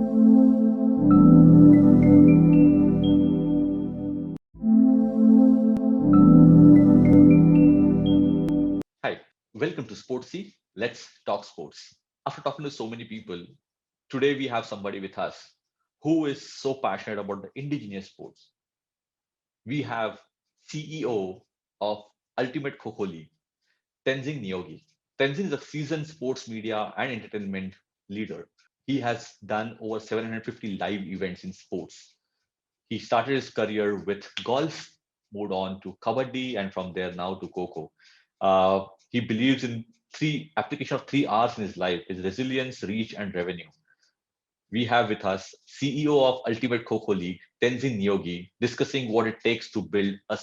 Hi, welcome to Sportsy Let's Talk Sports. After talking to so many people, today we have somebody with us who is so passionate about the indigenous sports. We have CEO of Ultimate Kho Kho League, Tenzing Niyogi. Tenzing is a seasoned sports media and entertainment leader. He has done over 750 live events in sports. He started his career with golf, moved on to Kabaddi, and from there now to KhoKho. He believes in three application of three R's in his life: is resilience, reach, and revenue. We have with us CEO of Ultimate Kho Kho League, Tenzin Niyogi, discussing what it takes to build a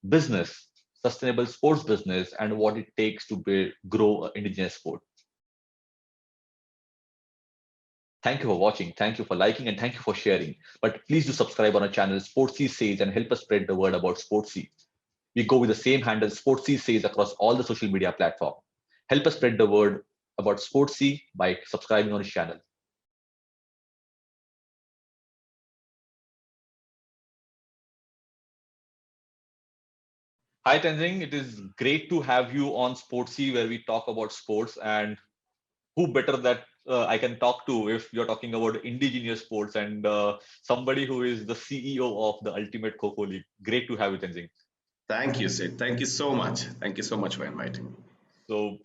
business, sustainable sports business, and what it takes to grow an indigenous sport. Thank you for watching. Thank you for liking and thank you for sharing. But please do subscribe on our channel, Sportsy Says, and help us spread the word about Sportsy. We go with the same handle, Sportsy Says, across all the social media platforms. Help us spread the word about Sportsy by subscribing on his channel. Hi, Tenzing. It is great to have you on Sportsy, where we talk about sports. And who better that I can talk to if you're talking about indigenous sports and somebody who is the CEO of the Ultimate Kho Kho League. Great to have you, Tenzing. Thank you, Sid. Thank you so much. Thank you so much for inviting me. So,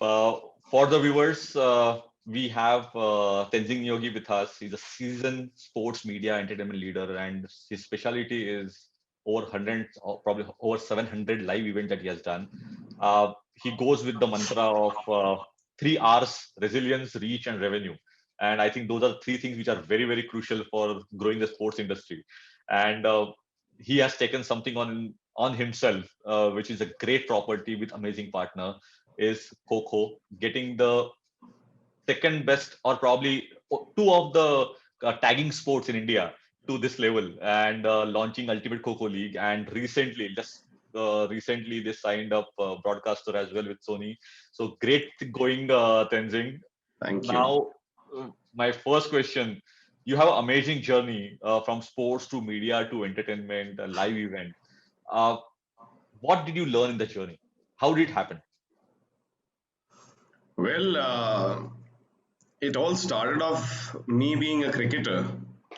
for the viewers, we have Tenzing Yogi with us. He's a seasoned sports media entertainment leader, and his specialty is over 100, or probably over 700 live events that he has done. He goes with the mantra of three R's: resilience, reach, and revenue. And I think those are three things which are very, very crucial for growing the sports industry. And he has taken something on himself, which is a great property with amazing partner, is KhoKho, getting the second best or probably two of the tagging sports in India to this level, and launching Ultimate Kho Kho League. And recently they signed up broadcaster as well with Sony. So great going, Tenzing. Thank you. Now, my first question: you have an amazing journey from sports to media to entertainment, a live event. Uh, what did you learn in the journey? How did it happen? Well, it all started off me being a cricketer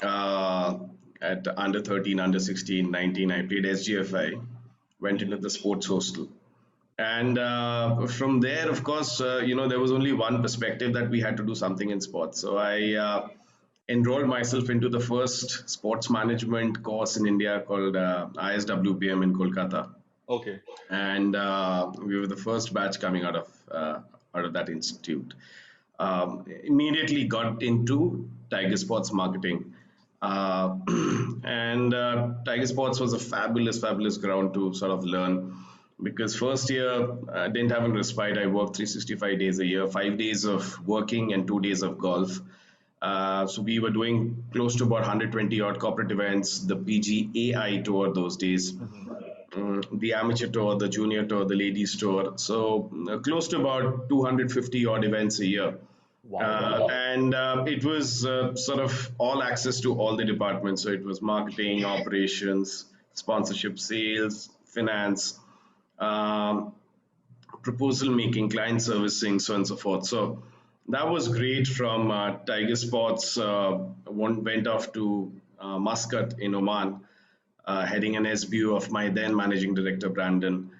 at under 13, under 16, 19. I played SGFI, went into the sports hostel. And from there, of course, there was only one perspective that we had to do something in sports. So I enrolled myself into the first sports management course in India called ISWPM in Kolkata. Okay. And we were the first batch coming out of that institute. Immediately got into Tiger Sports marketing, uh, and Tiger Sports was a fabulous ground to sort of learn. Because first year I didn't have a respite. I worked 365 days a year, 5 days of working and 2 days of golf. So we were doing close to about 120 odd corporate events, the PGAI tour those days, Mhm. the amateur tour, the junior tour, the ladies tour. So close to about 250 odd events a year. Wow. And it was sort of all access to all the departments. So it was marketing, operations, sponsorship, sales, finance, um, proposal making, client servicing, so on and so forth. So that was great. From Tiger Sports, went off to Muscat in Oman, heading an SBU of my then managing director Brandon.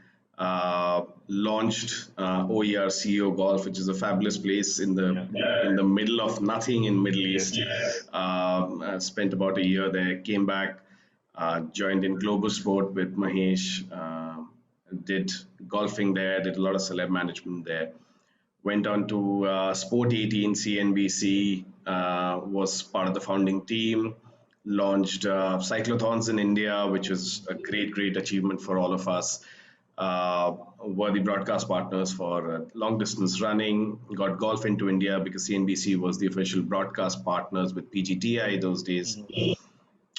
Launched OER CEO Golf, which is a fabulous place in the middle of nothing in Middle Yes. East. Spent about a year there. Came back, joined in Global Sport with Mahesh. Did golfing there. Did a lot of celeb management there. Went on to Sport 18 CNBC, was part of the founding team, launched cyclothons in India, which was a great achievement for all of us. Were the broadcast partners for long distance running, got golf into India because CNBC was the official broadcast partners with PGTI those days. Mhm.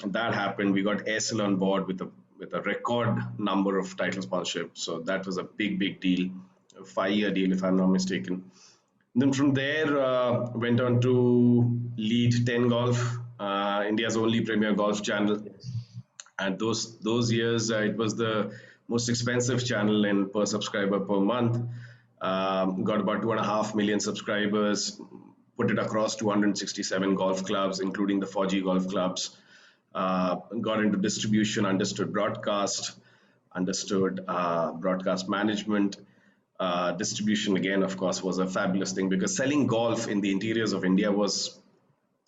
And that happened. We got Aircel on board with a record number of title sponsorships. So that was a big deal, a 5 year deal if I'm not mistaken. Then from there, went on to lead Elite 10 Golf, India's only premier golf channel. Yes. And those years, it was the most expensive channel in per subscriber per month. Got about 2.5 million subscribers. Put it across 267 golf clubs, including the 4G golf clubs. Got into distribution, understood broadcast, understood broadcast management. Distribution, again, of course, was a fabulous thing because selling golf in the interiors of India was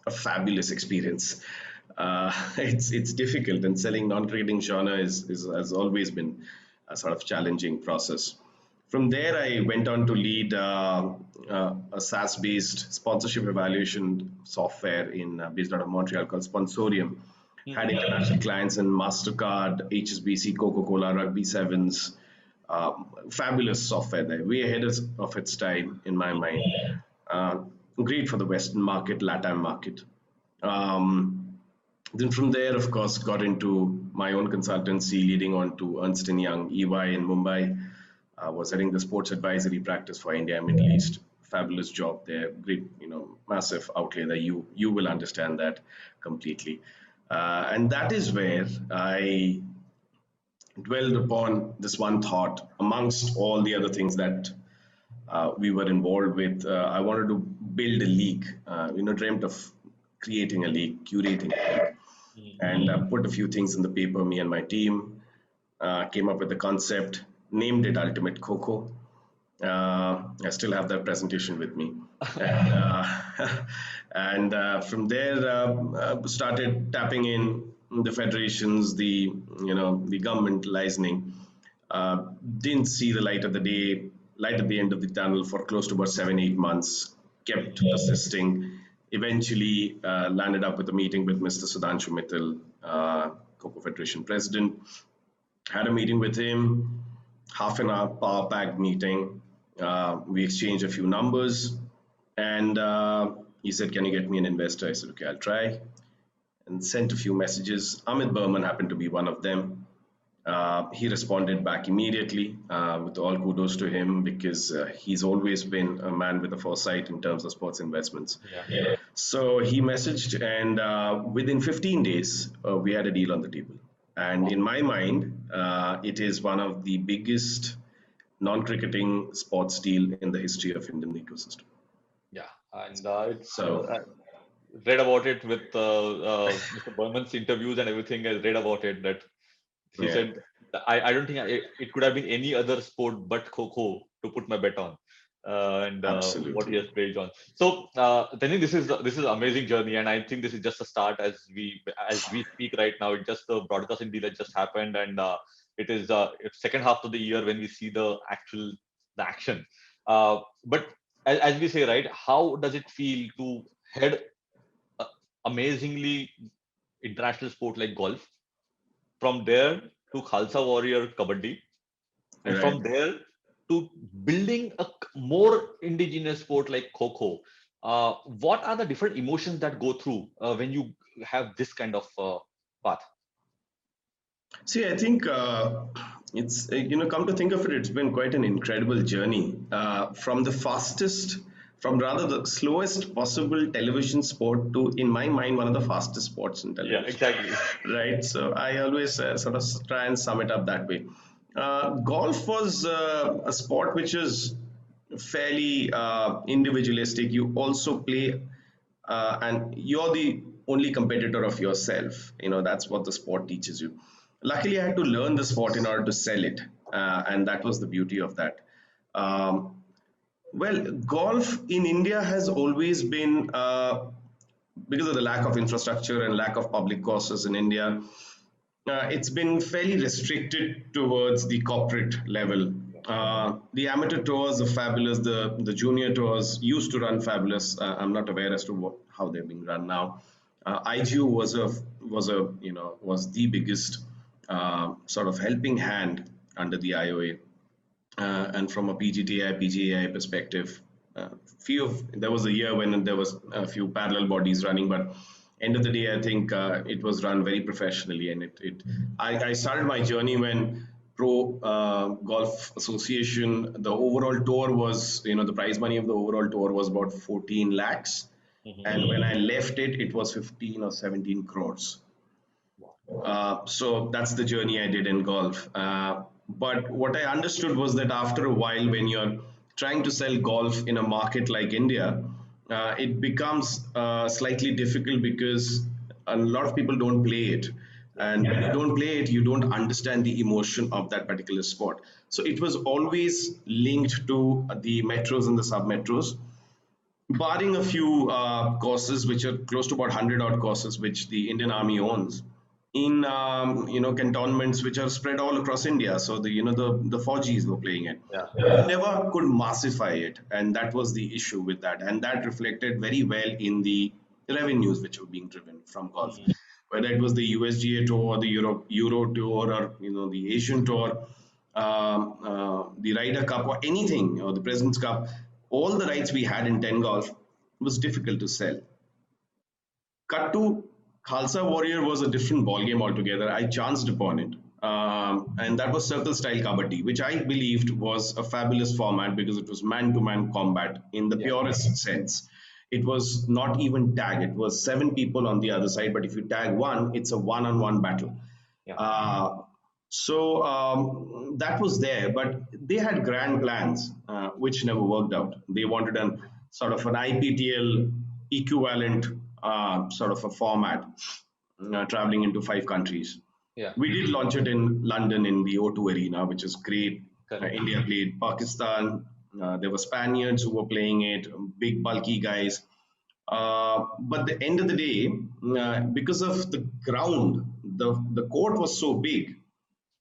a fabulous experience. It's difficult, and selling non-cricketing genre is has always been a sort of challenging process. From there, I went on to lead a SaaS-based sponsorship evaluation software in based out of Montreal called Sponsorium. Had Mhm. international clients in Mastercard, HSBC, Coca-Cola, Rugby Sevens. Fabulous software there, way ahead of its time in my mind. Uh, Great for the Western market, LATAM market. Um, then from there, of course, got into my own consultancy, leading on to Ernst& Young, EY in Mumbai. Was heading the sports advisory practice for India and Middle East. Fabulous job there. Great, massive outlay there. You will understand that completely. And that is where I dwelled upon this one thought amongst all the other things that we were involved with. I wanted to build a league, dreamt of creating a league, curating a league, Mhm. and put a few things in the paper. Me and my team came up with the concept, named it Ultimate KhoKho. I still have that presentation with me. And, and from there, started tapping in the federations, the government licensing. Didn't see the light at the end of the tunnel for close to about 7-8 months. Kept persisting. Eventually, landed up with a meeting with Mr. Sudhanshu Mittal, KhoKho Federation President. Had a meeting with him, half an hour power packed meeting. We exchanged a few numbers, and he said, "Can you get me an investor?" I said, "Okay, I'll try." And sent a few messages. Amit Burman happened to be one of them. He responded back immediately, with all kudos to him because he's always been a man with a foresight in terms of sports investments. Yeah. So he messaged, and within 15 days, we had a deal on the table. And Wow. in my mind, it is one of the biggest non-cricketing sports deal in the history of Indian ecosystem. Yeah. And it's So, read about it with Mr. Berman's interviews and everything. I read about it that he yeah, said, I don't think it could have been any other sport but Kho to put my bet on. And what he absolutely. has played on. So, Tenzing, this is amazing journey, and I think this is just a start as we speak right now. It's just the broadcasting deal that just happened, and it's second half of the year when we see the action. But as we say, right, how does it feel to head a amazingly international sport like golf, from there to Khalsa Warrior Kabaddi, and Right. from there to building a more indigenous sport like Kho. What are the different emotions that go through when you have this kind of path? See, I think it's come to think of it, it's been quite an incredible journey. From the fastest, from rather the slowest possible television sport to, in my mind, one of the fastest sports in Yeah, television. exactly. Right. So I always sort of try and sum it up that way. Golf was a sport which is fairly individualistic. You also play, and you're the only competitor of yourself. That's what the sport teaches you. Luckily, I had to learn the sport in order to sell it, and that was the beauty of that. Um, well, golf in India has always been, because of the lack of infrastructure and lack of public courses in India, it's been fairly restricted towards the corporate level. The amateur tours are fabulous. The junior tours used to run fabulous. I'm not aware as to how they're being run now. IGU was the biggest sort of helping hand under the IOA, and from a PGTI, PGAI perspective, there was a year when there was a few parallel bodies running, but end of the day, I think it was run very professionally, and I started my journey when Pro Golf Association, the overall tour was, the prize money of the overall tour was about 14 lakhs, And when I left it, it was 15 or 17 crores. Wow. So that's the journey I did in golf. But what I understood was that after a while, when you're trying to sell golf in a market like India, it becomes slightly difficult because a lot of people don't play it. Yeah. And when you don't play it, you don't understand the emotion of that particular sport. So it was always linked to the metros and the sub metros, barring a few courses which are close to about 100 odd courses which the Indian Army owns in cantonments which are spread all across India. So the 4Gs were playing it. Yeah. You never could massify it, and that was the issue with that, and that reflected very well in the revenues which were being driven from golf, whether it was the USGA tour or the Euro tour, or the Asian tour, the Ryder Cup, or anything, or the President's Cup. All the rights we had in 10 golf was difficult to sell. Cut to Khalsa Warrior was a different ballgame altogether. I chanced upon it. And that was circle style kabaddi, which I believed was a fabulous format because it was man to man combat in the Yeah. purest sense. It was not even tag, it was seven people on the other side, but if you tag one, it's a one on one battle. Yeah. So that was there, but they had grand plans which never worked out. They wanted an sort of an IPTL equivalent sort of a format, traveling into 5 countries. Yeah. We did launch it in London in the O2 Arena, which is great. Correct. India played Pakistan. There were Spaniards who were playing it, big bulky guys. But at the end of the day, because of the ground, the court was so big,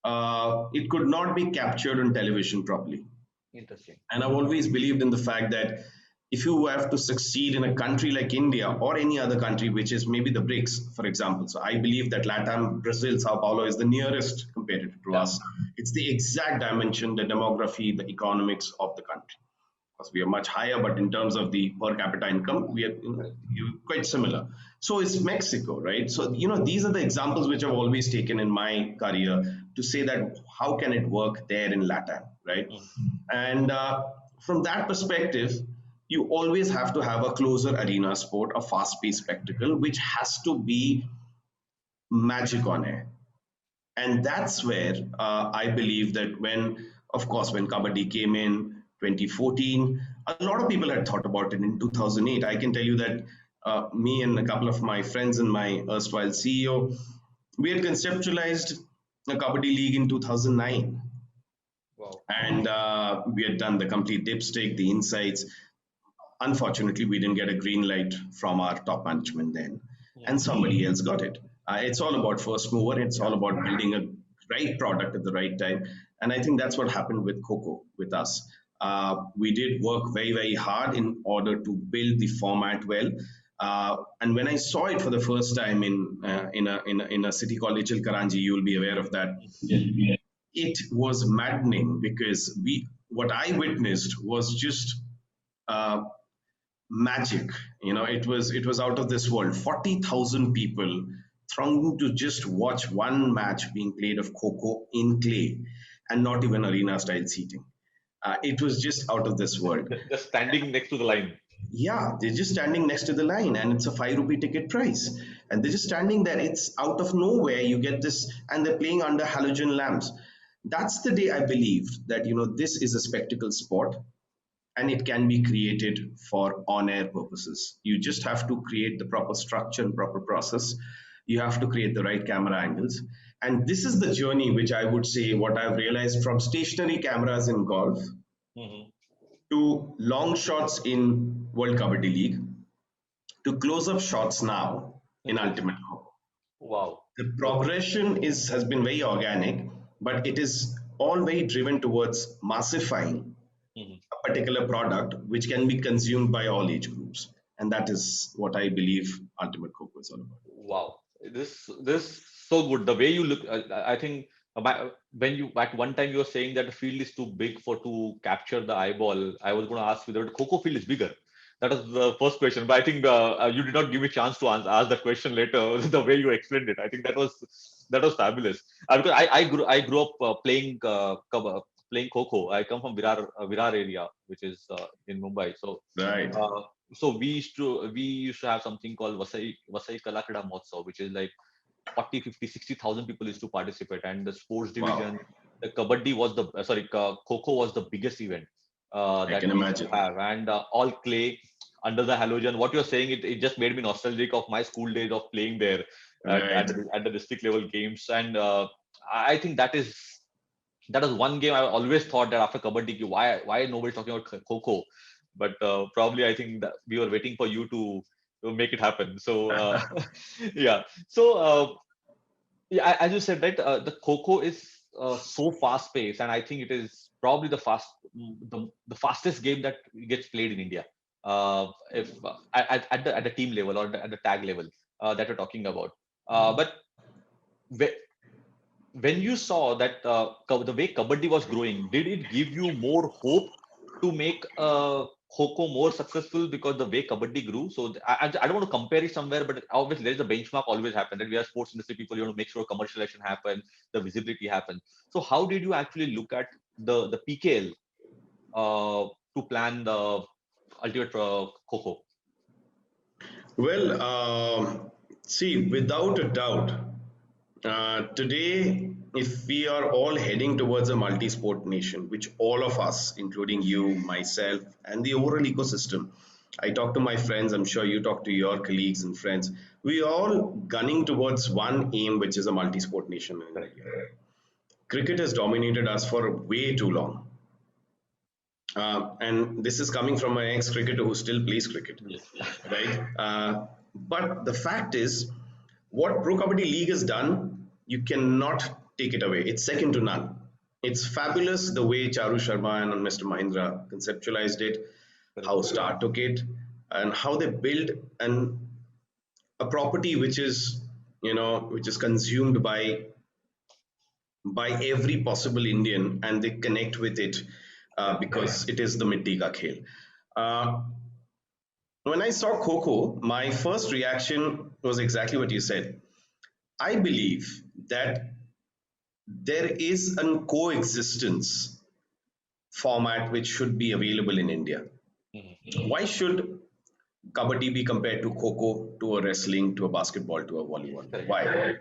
it could not be captured on television properly. Interesting. And I've always believed in the fact that if you have to succeed in a country like India or any other country, which is maybe the BRICS, for example. So I believe that LATAM, Brazil, Sao Paulo is the nearest competitor to Yeah. us. It's the exact dimension, the demography, the economics of the country. Because we are much higher, but in terms of the per capita income, we are quite similar. So it's Mexico, right? So these are the examples which I've always taken in my career to say that how can it work there in LATAM, right? And from that perspective, you always have to have a closer arena sport, a fast-paced spectacle, which has to be magic on air. And that's where I believe that of course, when Kabaddi came in 2014, a lot of people had thought about it in 2008. I can tell you that me and a couple of my friends and my erstwhile CEO, we had conceptualized a Kabaddi league in 2009. Wow. And we had done the complete dipstick, the insights. Unfortunately, we didn't get a green light from our top management then, and somebody else got it. It's all about first mover. It's all about building a right product at the right time, and I think that's what happened with KhoKho with us. We did work very, very hard in order to build the format well. And when I saw it for the first time in a city called Ichil Karanji, you will be aware of that. It was maddening because what I witnessed was just uh, magic. It was out of this world. 40,000 people thronging to just watch one match being played of KhoKho in clay, and not even arena style seating. It was just out of this world. Just standing next to the line. Yeah, they're just standing next to the line, and it's a 5 rupee ticket price. And they're just standing there. It's out of nowhere. You get this, and they're playing under halogen lamps. That's the day I believed that this is a spectacle sport, and it can be created for on-air purposes. You just have to create the proper structure and proper process. You have to create the right camera angles. And this is the journey which I would say what I've realized from stationary cameras in golf to long shots in World Kabaddi League to close-up shots now in Interesting. Ultimate Kho. Wow. The progression has been very organic, but it is all very driven towards massifying a particular product which can be consumed by all age groups. And that is what I believe Ultimate KhoKho is all about. Wow. This so good. The way you look, I think when you at one time you were saying that the field is too big to capture the eyeball. I was going to ask whether the KhoKho field is bigger. That was the first question, but I think you did not give me a chance to ask that question later. The way you explained it, I think that was fabulous. Because I grew up playing KhoKho. I come from Virar area, which is in Mumbai. So Right. So we used to have something called Vasai Kalakrida Mahotsav, which is like 40, 50, 60,000 people used to participate, and the sports Wow, division, the kabaddi was the kho was the biggest event I that can we used to imagine. have, and all clay under the halogen. What you're saying, it just made me nostalgic of my school days of playing there Right. at the district level games, and I think that is one game I always thought that after kabaddi, why nobody's talking about kho, but probably I think that we were waiting for you to make it happen. So yeah, so yeah, as you said, right, the kho is so fast paced, and I think it is probably the fastest game that gets played in India. If at the team level or at the tag level that we're talking about, but when you saw that the way kabaddi was growing, did it give you more hope to make Kho more successful because the way kabaddi grew? So I don't want to compare it somewhere, but obviously there is a benchmark always happen that we are sports industry people. You want to make sure commercialization happen, the visibility happen. So how did you actually look at the PKL to plan the ultimate Kho? Well, see, without a doubt, today, if we are all heading towards a multi sport nation, which all of us, including you, myself, and the overall ecosystem, I talk to my friends, I'm sure you talk to your colleagues and friends, we are all gunning towards one aim, which is a multi sport nation in Correct. India. Cricket has dominated us for way too long. And this is coming from an ex cricketer who still plays cricket, Yes. right? But the fact is, what Pro Kabaddi League has done, you cannot take it away. It's second to none. It's fabulous the way Charu Sharma and Mr. Mahindra conceptualized it, Correct. how Star took it, and how they build a property which is, which is consumed by every possible Indian, and they connect with it Correct. because it is the Mitti Ka Khel. Uh, when I saw KhoKho, my first reaction was exactly what you said. I believe that there is a coexistence format which should be available in India. Mhm. Why should Kabaddi be compared to Kho, to a wrestling, to a basketball, to a volleyball? Correct. Why?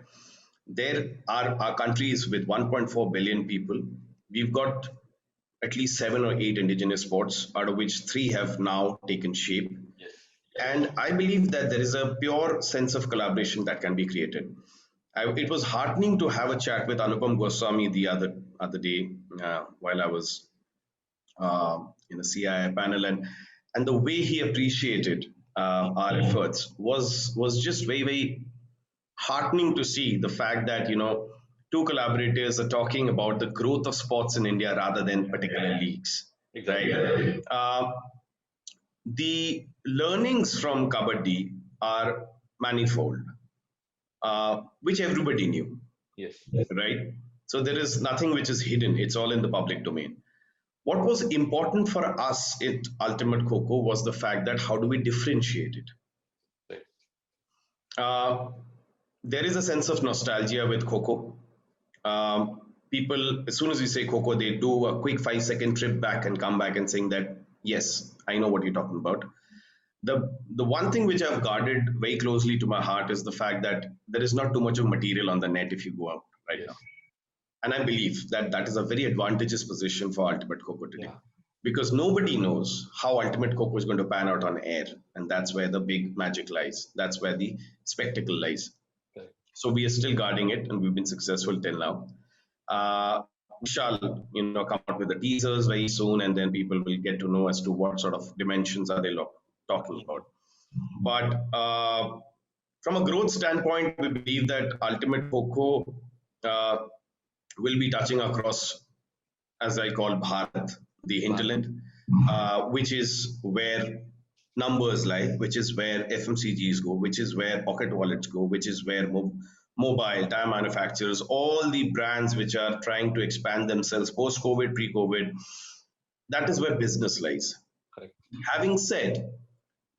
There are our countries with 1.4 billion people. We've got at least 7 or 8 indigenous sports, out of which 3 have now taken shape. Yes. And I believe that there is a pure sense of collaboration that can be created. It was heartening to have a chat with Anupam Goswami the other day while I was in the CII panel, and the way he appreciated our efforts was just very heartening to see the fact that two collaborators are talking about the growth of sports in India rather than particular leagues, Exactly. right? The learnings from Kabaddi are manifold, which everybody knew, Yes. right? So there is nothing which is hidden, it's all in the public domain. What was important for us at Ultimate KhoKho was the fact that how do we differentiate it? Right. Uh, there is a sense of nostalgia with KhoKho. People, as soon as we say KhoKho, they do a quick 5-second trip back and come back and saying that, yes, I know what you're talking about. The one thing which I've guarded very closely to my heart is the fact that there is not too much of material on the net if you go out right now. Yes. And I believe that that is a very advantageous position for Ultimate KhoKho today Yeah. because nobody knows how Ultimate KhoKho is going to pan out on air. And that's where the big magic lies. That's where the spectacle lies. Correct. So we are still guarding it and we've been successful till now. We shall, come out with the teasers very soon and then people will get to know as to what sort of dimensions are they talking Mhm. about. But from a growth standpoint, we believe that Ultimate KhoKho uh, will be touching across, as I call Bharat, the Bharat. hinterland, which is where numbers lie, which is where FMCGs go, which is where pocket wallets go, which is where mobile, tire manufacturers, all the brands which are trying to expand themselves post COVID, pre COVID, that is where business lies. Correct. Having said,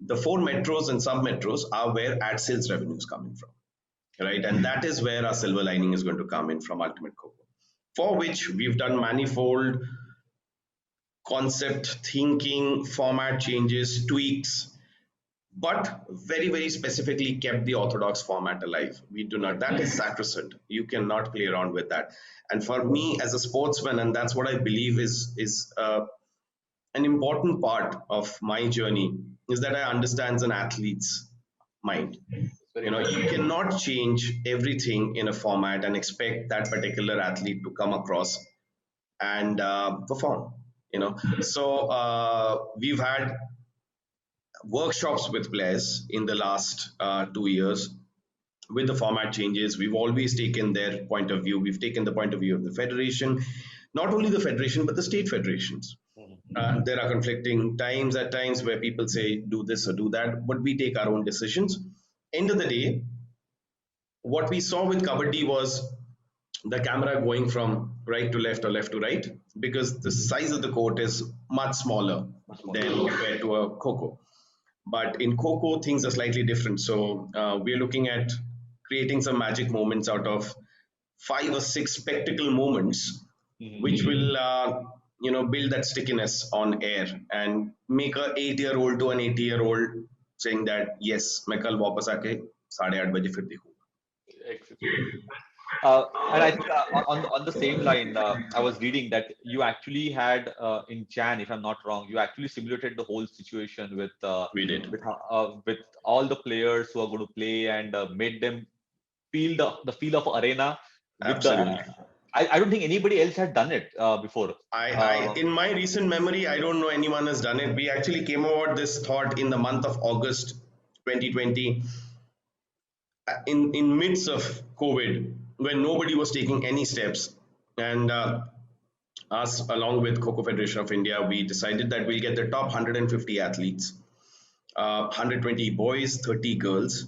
the 4 metros and sub metros are where ad sales revenue is coming from, right? And that is where our silver lining is going to come in from Ultimate KhoKho, for which we've done manifold concept thinking, format changes, tweaks. but very, very specifically kept the orthodox format alive. We do not, that is sacrosanct. You cannot play around with that. And for me as a sportsman, and that's what I believe is an important part of my journey, is that I understand an athlete's mind. It's very You know, you important. cannot change everything in a format and expect that particular athlete to come across and perform. You know, so we've had workshops with players in the last 2 years with the format changes. We've always taken their point of view. We've taken the point of view of the federation, not only the federation but the state federations. Mhm. There are conflicting times at times where people say do this or do that, but we take our own decisions. End of the day, what we saw with kabaddi was the camera going from right to left or left to right, because the size of the court is much smaller Much smaller. than compared to a kho. But in kho things are slightly different. So we're looking at creating some magic moments out of 5 or 6 spectacle moments, Mhm. which will build that stickiness on air and make a 8-year-old to an 80-year-old saying that yes, मैं कल वापस आके 8:30 बजे फिर देखूंगा. Excellent. And I think on the same line, I was reading that you actually had in Jan, if I'm not wrong, you actually simulated the whole situation We did. with all the players who are going to play and made them feel the feel of arena with the. Absolutely. I don't think anybody else had done it before. In my recent memory, I don't know anyone has done it. We actually came about this thought in the month of August 2020, in midst of COVID, when nobody was taking any steps, and us along with KhoKho Federation of India, we decided that we'll get the top 150 athletes, 120 boys, 30 girls,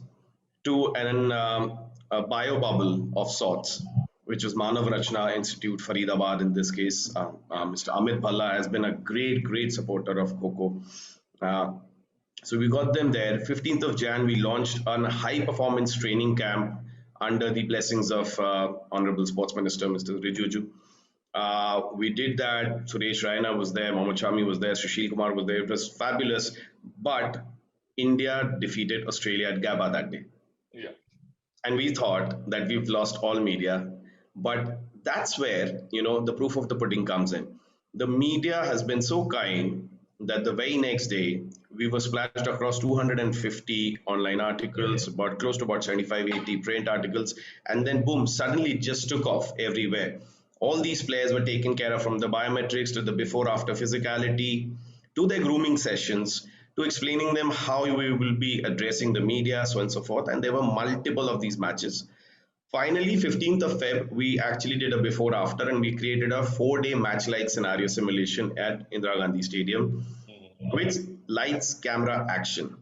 to a bio bubble of sorts, which was Manav Rachna Institute, Faridabad in this case. Mr. Amit Bhalla has been a great, great supporter of KhoKho. Uh, so we got them there. 15th of Jan, we launched a high performance training camp under the blessings of Honorable Sports Minister Mr. Rijuju. We did that. Suresh Raina was there, Mohammad Shami was there, Sushil Kumar was there. It was fabulous. But India defeated Australia at Gabba that day. Yeah. And we thought that we've lost all media. But that's where, the proof of the pudding comes in. The media has been so kind that the very next day we were splashed across 250 online articles, about close to about 75, 80 print articles, and then boom, suddenly it just took off everywhere. All these players were taken care of, from the biometrics to the before after physicality to their grooming sessions to explaining them how we will be addressing the media, so on and so forth. And there were multiple of these matches. Finally, 15th of Feb, we actually did a before after, and we created a 4-day match like scenario simulation at Indira Gandhi Stadium Mhm. with lights, camera, action.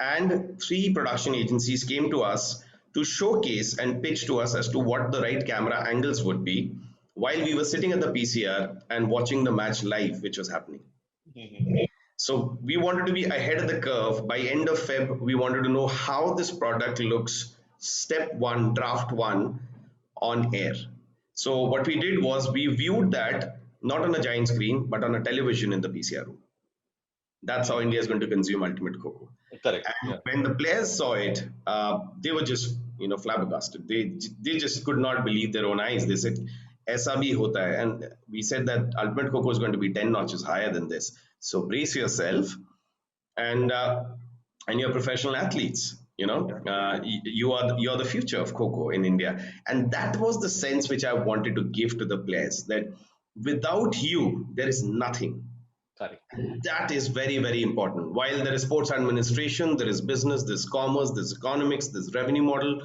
And 3 production agencies came to us to showcase and pitch to us as to what the right camera angles would be while we were sitting at the PCR and watching the match live, which was happening. Mhm. So we wanted to be ahead of the curve. By end of Feb, we wanted to know how this product looks, step one, draft one, on air. So what we did was we viewed that not on a giant screen, but on a television in the PCR room. That's how Mhm. India is going to consume Ultimate KhoKho. Correct. And Yeah. when the players saw it, they were just flabbergasted. They just could not believe their own eyes. They said, "Aisa bhi hota hai," and we said that Ultimate KhoKho is going to be 10 notches higher than this. So brace yourself, and you're professional athletes. You're the future of KhoKho in India, and that was the sense which I wanted to give to the players, that without you, there is nothing. Correct. That is very, very important. While there is sports administration, there is business, there's commerce, there's economics, there's revenue model.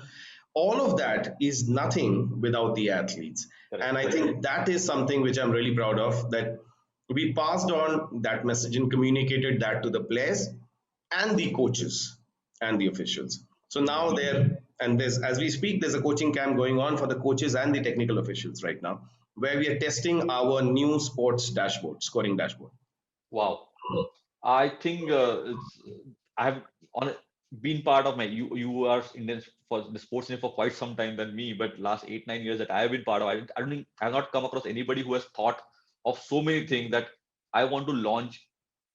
All of that is nothing without the athletes. Correct. And I think that is something which I'm really proud of, that we passed on that message and communicated that to the players and the coaches and the officials. So now Mhm. as we speak, there's a coaching camp going on for the coaches and the technical officials right now, where we are testing our new sports dashboard, scoring dashboard. Wow. I think I have on been part of you are Indian for the sports industry for quite some time than me, but last 8 9 years that I have been part of, I don't think I have not come across anybody who has thought of so many things that I want to launch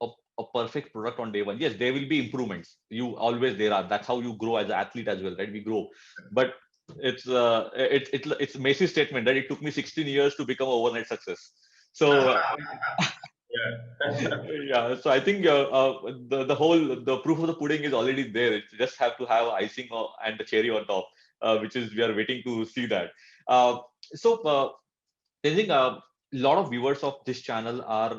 a, a perfect product on day one. Yes, there will be improvements. You always there are. That's how you grow as an athlete as well, right? We grow, but it's Macy's statement that it took me 16 years to become an overnight success. So Yeah. yeah, so I think the whole the proof of the pudding is already there. It just have to have icing and the cherry on top, which is we are waiting to see that. Uh, so I think a lot of viewers of this channel are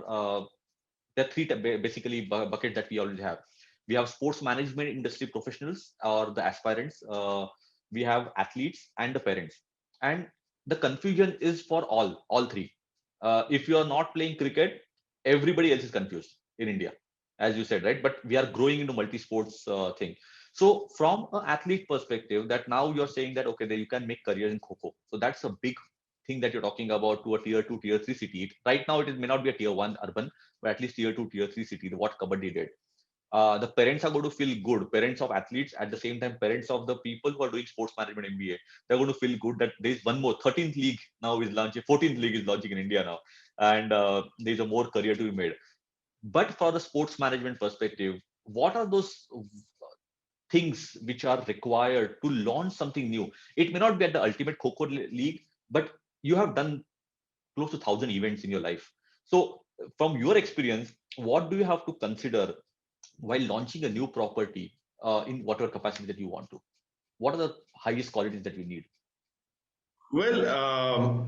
there are three basically buckets that we already have. We have sports management industry professionals or the aspirants. We have athletes and the parents. And the confusion is for all three. If you are not playing cricket, everybody else is confused in India, as you said, right? But we are growing into multi-sports thing. So from an athlete perspective, that now you're saying that okay, then you can make career in KhoKho. So that's a big thing that you're talking about to a tier two, tier three city. Right now, it may not be a tier one urban, but at least tier two, tier three city, what Kabaddi did. The parents are going to feel good. Parents of athletes, at the same time, parents of the people who are doing sports management MBA, they're going to feel good that there's one more 13th league now is launching, 14th league is launching in India now, and there's a more career to be made. But for the sports management perspective, what are those things which are required to launch something new? It may not be at the ultimate KhoKho league, but you have done close to 1,000 events in your life. So, from your experience, what do you have to consider while launching a new property in whatever capacity that you want to? What are the highest qualities that you need? Well,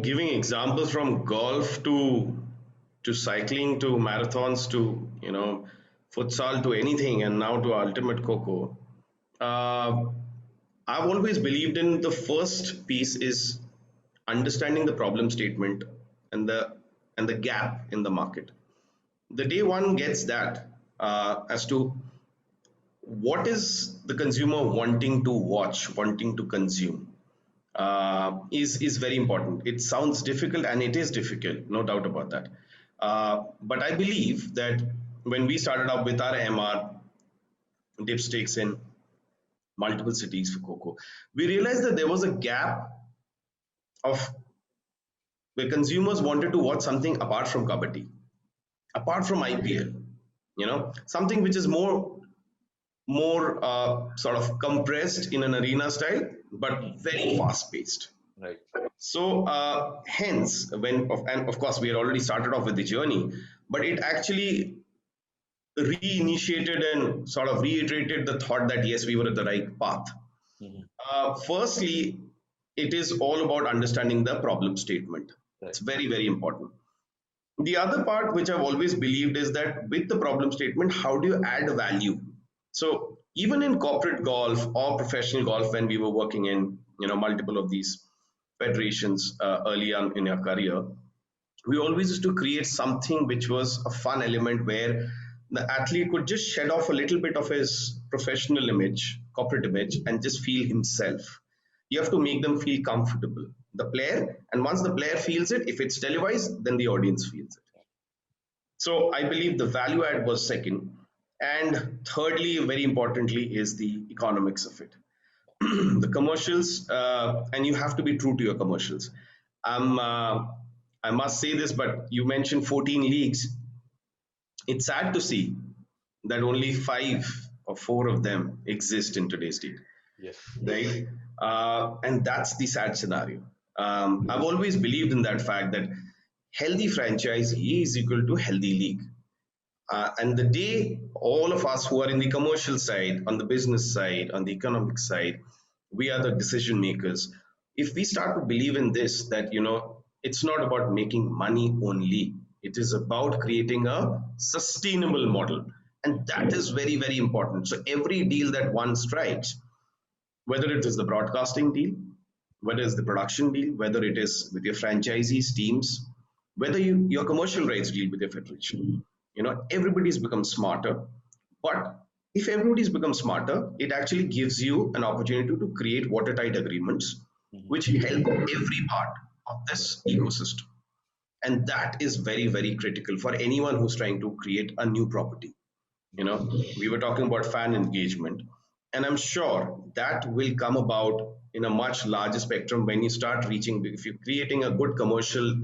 giving examples from golf to cycling to marathons to futsal to anything, and now to ultimate KhoKho. Uh, I've always believed in the first piece is understanding the problem statement and the gap in the market. The day one gets that as to what is the consumer wanting to watch, wanting to consume, is very important. It sounds difficult, and it is difficult, no doubt about that. But I believe that when we started out with our MR dipsticks in multiple cities for KhoKho, we realized that there was a gap of where consumers wanted to watch something apart from Kabaddi, apart from IPL, something which is more sort of compressed in an arena style, but Hmm. very fast paced. Right. So hence, and of course we had already started off with the journey, but it actually reinitiated and sort of reiterated the thought that yes, we were at the right path. Hmm. Firstly, it is all about understanding the problem statement. Right. It's very, very important. The other part, which I've always believed, is that with the problem statement, how do you add value? So even in corporate golf or professional golf, when we were working in multiple of these federations early on in our career, we always used to create something which was a fun element where the athlete could just shed off a little bit of his professional image, corporate image, and just feel himself. You have to make them feel comfortable. The player, and once the player feels it, if it's televised, then the audience feels it. So I believe the value add was second. And thirdly, very importantly, is the economics of it. The commercials, and you have to be true to your commercials. I'm, uh, I must say this, but you mentioned 14 leagues. It's sad to see that only five or four of them exist in today's date, Yes. right? And that's the sad scenario. I've always believed in that fact that healthy franchise is equal to healthy league. And the day all of us who are in the commercial side, on the business side, on the economic side, we are the decision makers. If we start to believe in this, that it's not about making money only, it is about creating a sustainable model, and that is very, very important. So every deal that one strikes, whether it is the broadcasting deal, whether it's the production deal, whether it is with your franchisees, teams, whether your commercial rights deal with your federation, everybody's become smarter. But if everybody's become smarter, it actually gives you an opportunity to create watertight agreements Hmm. which help every part of this ecosystem. And that is very, very critical for anyone who's trying to create a new property. Yes. We were talking about fan engagement, and I'm sure that will come about in a much larger spectrum when you start reaching, if you're creating a good commercial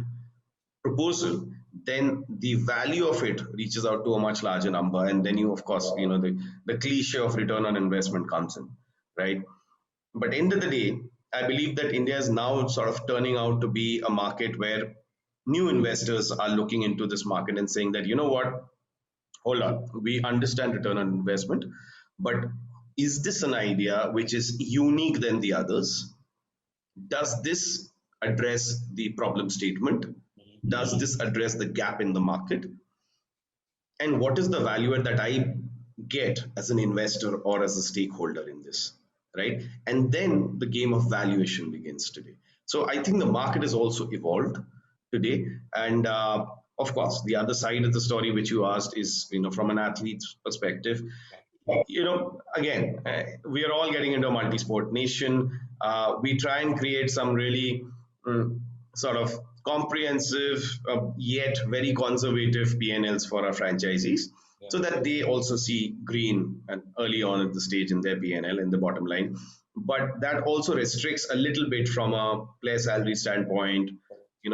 proposal, then the value of it reaches out to a much larger number. And then you, of course, the cliche of return on investment comes in, right? But end of the day, I believe that India is now sort of turning out to be a market where new investors are looking into this market and saying that, you know what, hold on, we understand return on investment, but is this an idea which is unique than the others? Does this address the problem statement? Does this address the gap in the market? And what is the value add that I get as an investor or as a stakeholder in this, right? And then the game of valuation begins today. So I think the market has also evolved today. And of course, the other side of the story which you asked is, from an athlete's perspective, again, we are all getting into a multi-sport nation. We try and create some really sort of comprehensive yet very conservative P&Ls for our franchisees, so that they also see green and early on at the stage in their P&L in the bottom line. But that also restricts a little bit from a player salary standpoint,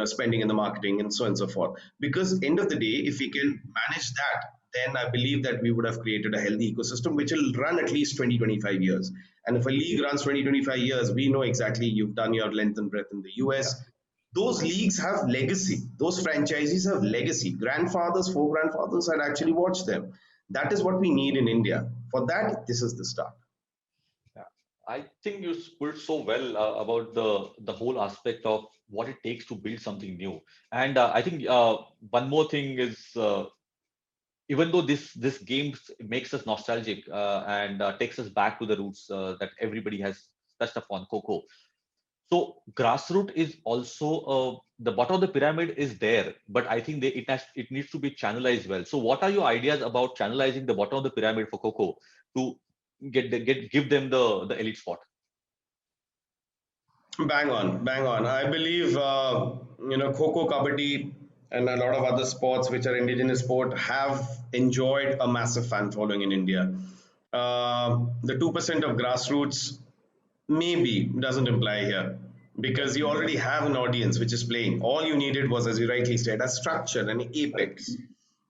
spending in the marketing and so on and so forth. Because end of the day, if we can manage that, then I believe that we would have created a healthy ecosystem which will run at least 20, 25 years. And if a league runs 20, 25 years, we know exactly you've done your length and breadth in the US. Those leagues have legacy. Those franchises have legacy. Grandfathers, four grandfathers had actually watched them. That is what we need in India. For that, this is the start. Yeah. I think you put so well about the whole aspect of what it takes to build something new. And I think one more thing is, even though this game makes us nostalgic and takes us back to the roots that everybody has touched upon, KhoKho. So grassroots is also the bottom of the pyramid is there, but I think it needs to be channelized well. So what are your ideas about channelizing the bottom of the pyramid for KhoKho to give them the elite spot? Bang on, bang on. I believe Kho Kabaddi, and a lot of other sports which are indigenous sport have enjoyed a massive fan following in India. The 2% of grassroots maybe doesn't apply here, because you already have an audience which is playing. All you needed was, as you rightly said, a structure, an apex,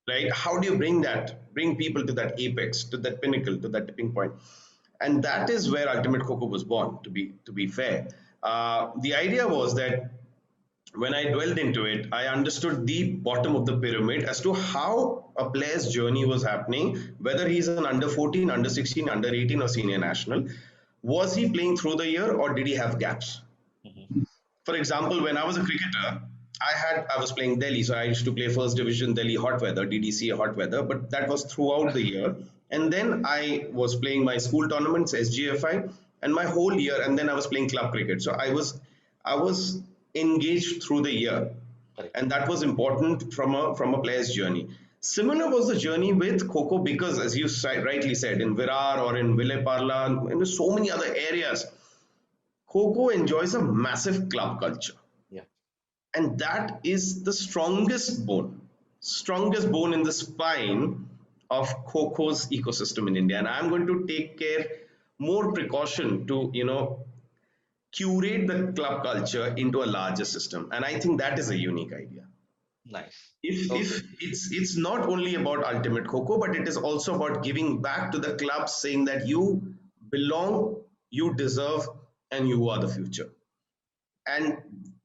right? How do you bring people to that apex, to that pinnacle, to that tipping point? And that is where Ultimate KhoKho was born. To be fair, the idea was that when I dwelled into it, I understood the bottom of the pyramid as to how a player's journey was happening, whether he's an under 14, under 16, under 18, or senior national. Was he playing through the year, or did he have gaps? For example, when I was a cricketer, I was playing Delhi, so I used to play first division Delhi hot weather, DDC hot weather, but that was throughout the year. And then I was playing my school tournaments, SGFI, and my whole year, and then I was playing club cricket. So I was engaged through the year, Correct. and that was important from a player's journey. Similar was the journey with KhoKho, because, as you rightly said, in Virar or in Ville Parla and so many other areas, KhoKho enjoys a massive club culture, Yeah. and that is the strongest bone in the spine of KhoKho's ecosystem in India. And I'm going to take care, more precaution to curate the club culture into a larger system, and I think that is a unique idea. Nice. If it's not only about Ultimate KhoKho, but it is also about giving back to the club, saying that you belong, you deserve, and you are the future. And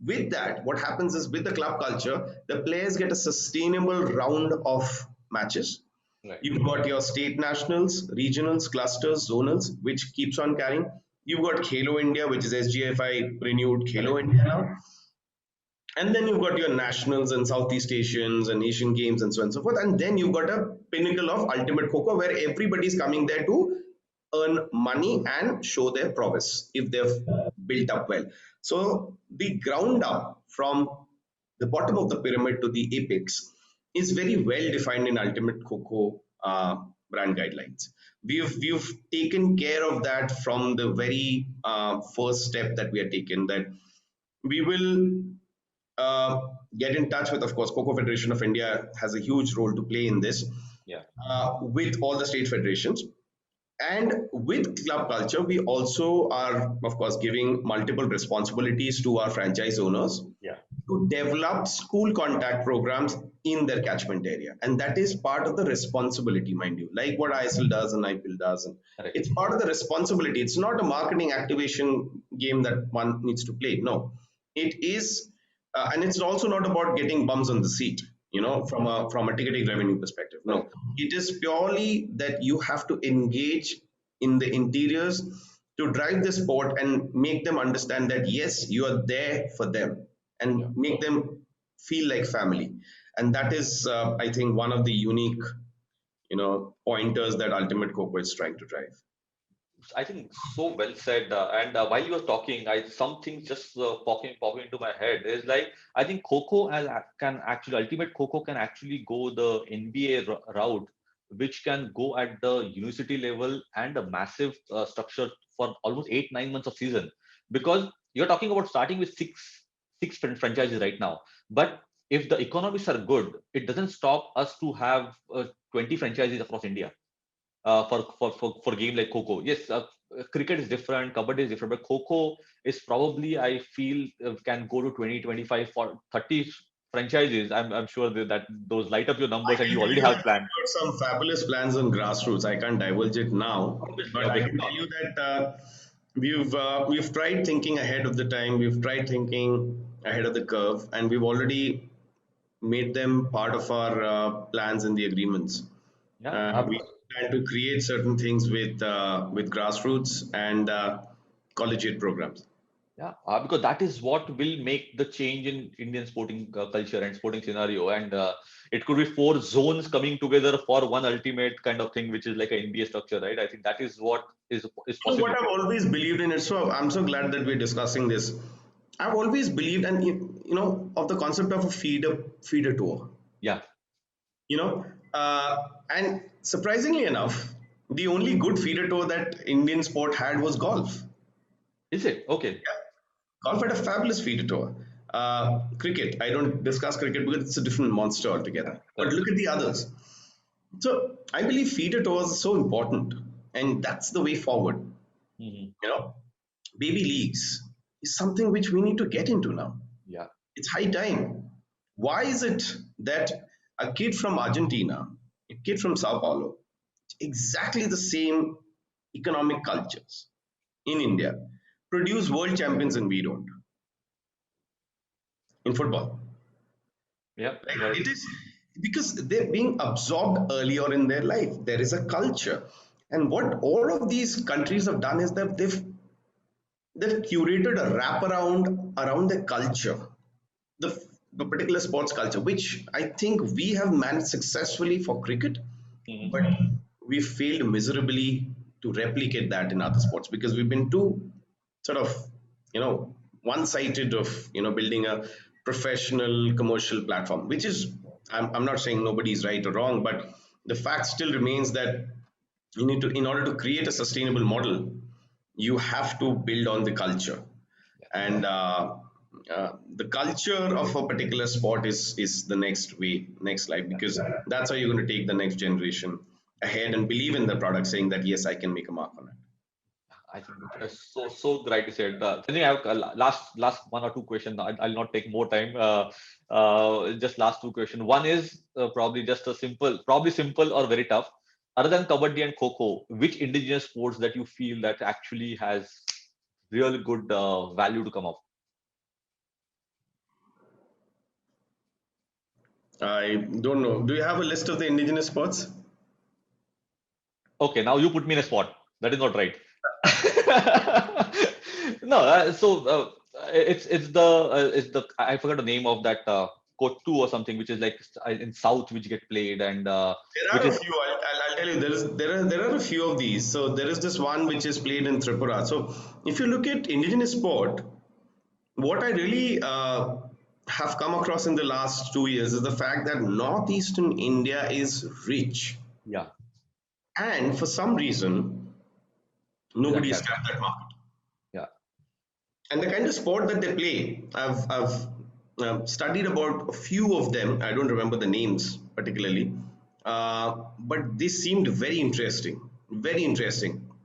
with that, what happens is, with the club culture, the players get a sustainable round of matches. Right. You've got your state nationals, regionals, clusters, zonals, which keeps on carrying. You've got Khelo India, which is SGFI renewed Khelo Correct. India now. And then you've got your nationals and Southeast Asians and Asian Games and so on and so forth. And then you've got a pinnacle of Ultimate KhoKho, where everybody's coming there to earn money and show their prowess if they've built up well. So the ground up from the bottom of the pyramid to the apex is very well defined in Ultimate KhoKho brand guidelines. We've taken care of that from the very first step that we had taken, that we will uh, get in touch with, of course, KhoKho Federation of India has a huge role to play in this, Yeah. with all the state federations. And with club culture, we also are, of course, giving multiple responsibilities to our franchise owners. Yeah. to develop school contact programs in their catchment area. And that is part of the responsibility, mind you, like what ISL does and IPL does. And Correct. it's part of the responsibility. It's not a marketing activation game that one needs to play. No, it is, and it's also not about getting bums on the seat, from a ticketing revenue perspective. No, Correct. it is purely that you have to engage in the interiors to drive the sport and make them understand that yes, you are there for them Yeah. and make them feel like family. And that is, I think, one of the unique, pointers that Ultimate KhoKho is trying to drive. I think so well said. And while you were talking, I something just popping into my head is like I think Coco can actually ultimate Coco can actually go the NBA route, which can go at the university level and a massive structure for almost 8 9 months of season. Because you're talking about starting with six franchises right now, but if the economics are good, it doesn't stop us to have 20 franchises across India for game like Kho. Yes, cricket is different, Kabaddi is different, but Kho is probably I feel can go to 20, 25, for 30 franchises. I'm sure that those light up your I numbers and can you tell already you that have we've planned. got some fabulous plans on Grassroots. I can't divulge it now, Obviously, but I obviously can not. tell you that we've tried thinking ahead of the time. We've tried thinking ahead of the curve, and we've already made them part of our plans and the agreements. Yeah, We because plan to create certain things with Grassroots and collegiate programs. yeah, because that is what will make the change in Indian sporting culture and sporting scenario. And it could be four zones coming together for one ultimate kind of thing, which is like an NBA structure, right? I think that is what is What possible. I've always believed in it, so I'm so glad that we're discussing this. I've always believed, and of the concept of a feeder tour. Yeah, You know, and surprisingly enough, the only good feeder tour that Indian sport had was golf. is it okay? Yeah, golf had a fabulous feeder tour. Cricket, I don't discuss cricket because it's a different monster Yeah, altogether. But correct. look at the others. So I believe feeder tours are so important, and that's the way forward. Mhm. You know, baby leagues is something which we need to get into now. Yeah, It's high time. Why is it that a kid from Argentina, a kid from Sao Paulo, exactly the same economic cultures in India, produce world champions and we don't in football? yeah, Right? got it. It is because they're being absorbed earlier in their life. There is a culture. And what all of these countries have done is that they've curated a wraparound around the culture, the, the particular sports culture, which I think we have managed successfully for cricket, Mhm. but we failed miserably to replicate that in other sports because we've been too sort of, one-sided of, building a professional commercial platform, which is, I'm not saying nobody's right or wrong, but the fact still remains that you need to, in order to create a sustainable model, you have to build on the culture and the culture of a particular sport is the next life because that's how you're going to take the next generation ahead and believe in the product saying that yes, I can make a mark on it. I think it's so right you said. I think I have last one or two questions. I'll not take more time. Just last two questions. One is probably just a probably simple or very tough. Other than Kabaddi and Kho Kho, which indigenous sports that you feel that actually has real good value to come up? I don't know, do you have a list of the indigenous sports? Okay, now you put me in a spot. That is not right. No, it's the I forgot the name of that Kotu or something, which is like in South, which get played and There which are a is few. I'll tell you. There are a few of these. So there is this one which is played in Tripura. So if you look at indigenous sport, what I really have come across in the last 2 years is the fact that northeastern India is rich, yeah, and for some reason doesn't nobody has have tapped that market. yeah. And the kind of sport that they play, I've studied about a few of them. I don't remember the names particularly, but they seemed very interesting.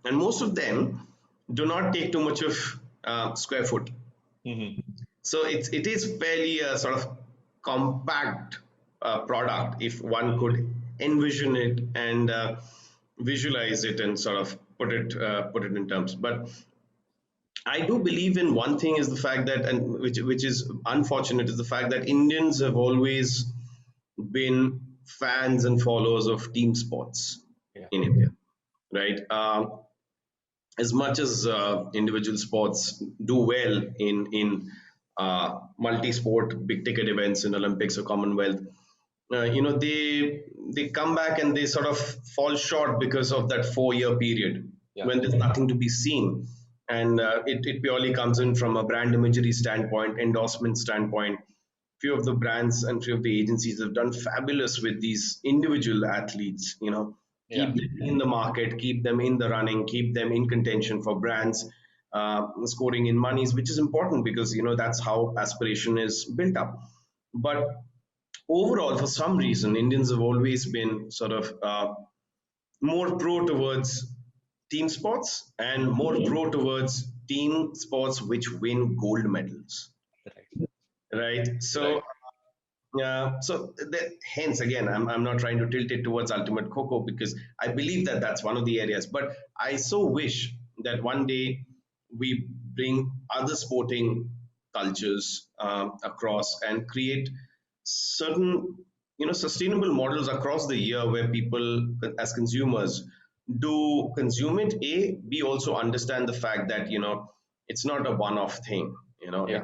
And most of them do not take too much of square foot. Mhm. So it is fairly a sort of compact product if one could envision it and visualize it and sort of put it in terms. But I do believe in one thing is the fact that, and which is unfortunate, is the fact that Indians have always been fans and followers of team sports Yeah. in India, right? As much as individual sports do well in multi-sport big ticket events in Olympics or Commonwealth, they come back and they sort of fall short because of that 4 year period Yeah. when there's nothing to be seen, and it purely comes in from a brand imagery standpoint, endorsement standpoint. Few of the brands and few of the agencies have done fabulous with these individual athletes, Yeah. keep them in the market, keep them in the running, keep them in contention for brands, scoring in monies, which is important because that's how aspiration is built up. But overall, for some reason, Indians have always been sort of more pro towards team sports and more pro towards team sports which win gold medals, Right. right? Right. Hence, again, I'm not trying to tilt it towards ultimate coco because I believe that that's one of the areas. But I so wish that one day we bring other sporting cultures across and create certain sustainable models across the year where people as consumers do consume it. A, B, also understand the fact that it's not a one-off thing. Yeah.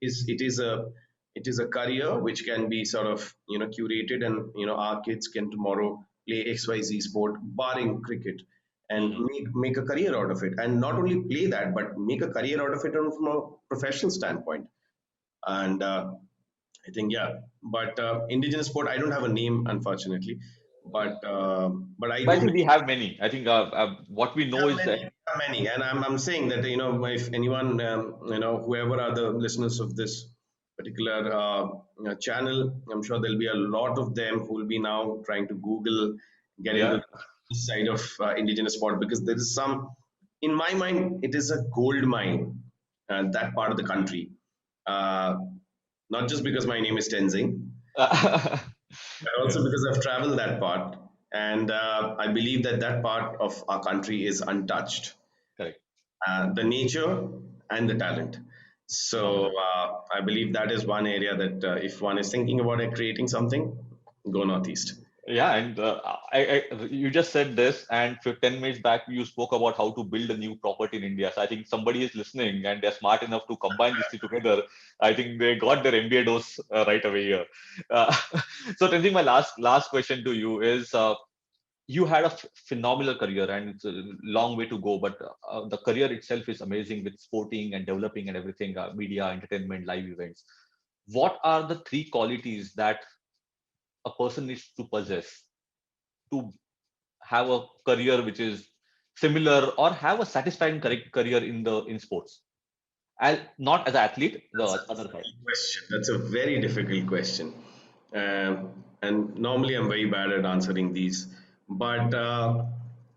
It is a career which can be sort of curated, and our kids can tomorrow play XYZ sport barring cricket and Hmm. make a career out of it, and not only play that but make a career out of it from a professional standpoint. And I think, yeah, but indigenous sport, I don't have a name unfortunately, but I But I do think we believe have many. I think what we know is that. there are many, and I'm saying that if anyone whoever are the listeners of this particular channel, I'm sure there'll be a lot of them who will be now trying to Google, get into Yeah. the side of indigenous sport, because there is some, in my mind, it is a gold mine, that part of the country. Uh, Not just because my name is Tenzing, but Yeah. also because I've traveled that part, and I believe that that part of our country is untouched, Correct. the nature and the talent. So I believe that is one area that if one is thinking about creating something, go northeast. Yeah, and you just said this, and for 10 minutes back, you spoke about how to build a new property in India. So I think somebody is listening and they're smart enough to combine these two together. I think they got their MBA dose right away here. Uh, so Tenzing, my last question to you is, you had a phenomenal career and it's a long way to go, but the career itself is amazing with sporting and developing and everything, media, entertainment, live events. What are the three qualities that a person needs to possess to have a career which is similar or have a satisfying career in sports, as not as an athlete, the That's a other side? difficult question. That's a very difficult question. And normally I'm very bad at answering these. But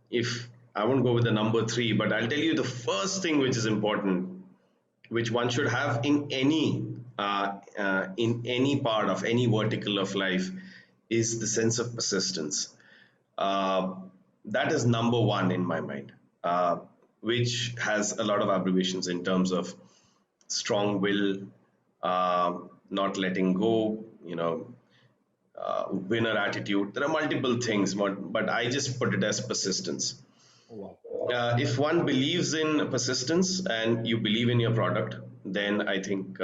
if I won't go with the number three, but I'll tell you the first thing which is important, which one should have in any part of any vertical of life, is the sense of persistence. Uh, that is number one in my mind, which has a lot of abbreviations in terms of strong will, not letting go, winner attitude. There are multiple things, but I just put it as persistence. Wow. If one believes in persistence and you believe in your product, then I think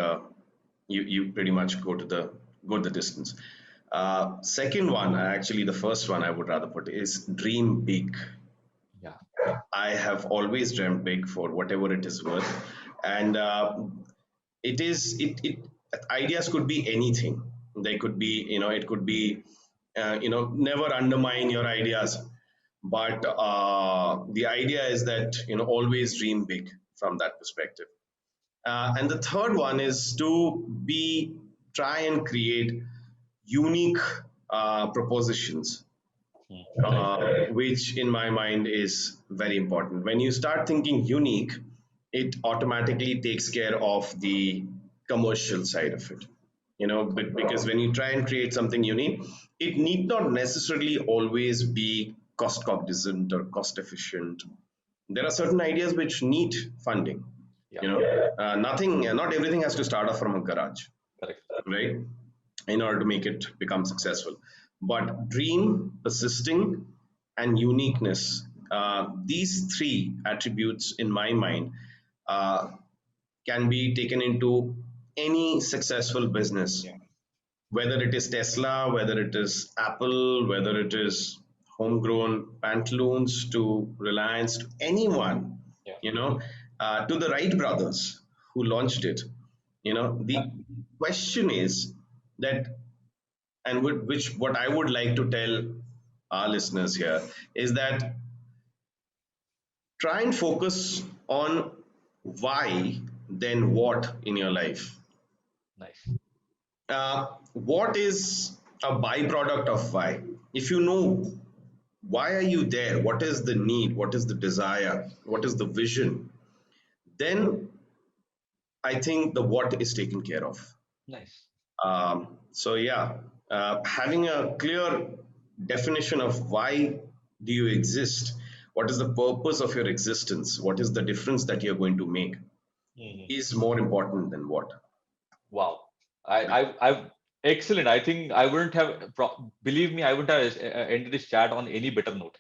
you pretty much go the distance. Second one, actually, the first one I would rather put is dream big. Yeah. I have always dreamt big for whatever it is worth, and it ideas could be anything. They could be, it could be, never undermine your ideas, but the idea is that always dream big from that perspective. And the third one is to be try and create unique propositions, Right. which in my mind is very important. When you start thinking unique, it automatically takes care of the commercial side of it. Because when you try and create something unique, it need not necessarily always be cost cognizant or cost efficient. There are certain ideas which need funding. Yeah. Not everything has to start off from a garage, Correct. right? In order to make it become successful. But dream, persisting, and uniqueness, these three attributes in my mind uh, can be taken into any successful business, Yeah. whether it is Tesla, whether it is Apple, whether it is homegrown pantaloons to Reliance, to anyone, Yeah. to the Wright brothers who launched it. Yeah. The question is that, and which what I would like to tell our listeners here is that try and focus on why, then what in your life. Nice. What is a byproduct of why? If you know why are you there, what is the need, what is the desire, what is the vision, then I think the what is taken care of. Nice. So yeah, having a clear definition of why do you exist, what is the purpose of your existence, what is the difference that you're going to make, Mhm. is more important than what. Wow. I've excellent. I think I wouldn't have, believe me, I wouldn't have ended this chat on any better note.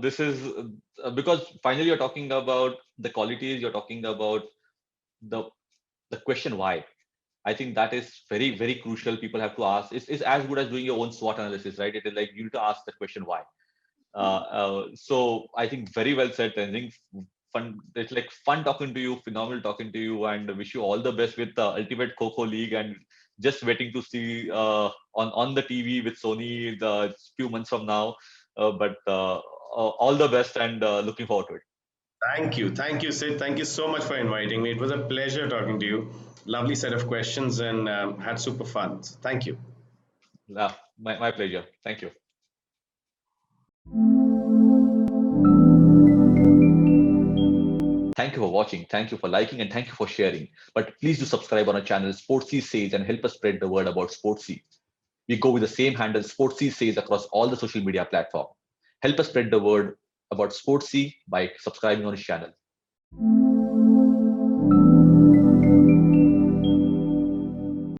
This is because finally you're talking about the qualities, you're talking about the the question why. I think that is very, very crucial. People have to ask. It's as good as doing your own SWOT analysis, right? It is like you need to ask the question why. So I think very well said, Tenzing. Fun. It's like fun talking to you, phenomenal talking to you, and wish you all the best with the Ultimate KhoKho League. And just waiting to see on the TV with Sony the few months from now. But all the best and looking forward to it. Thank you, Sid. Thank you so much for inviting me. It was a pleasure talking to you. Lovely set of questions and had super fun. Thank you. My pleasure. Thank you. Thank you for watching. Thank you for liking and thank you for sharing. But please do subscribe on our channel Sportsy Says and help us spread the word about Sportsy. We go with the same handle Sportsy Says across all the social media platforms. Help us spread the word about Sportsy by subscribing on his channel.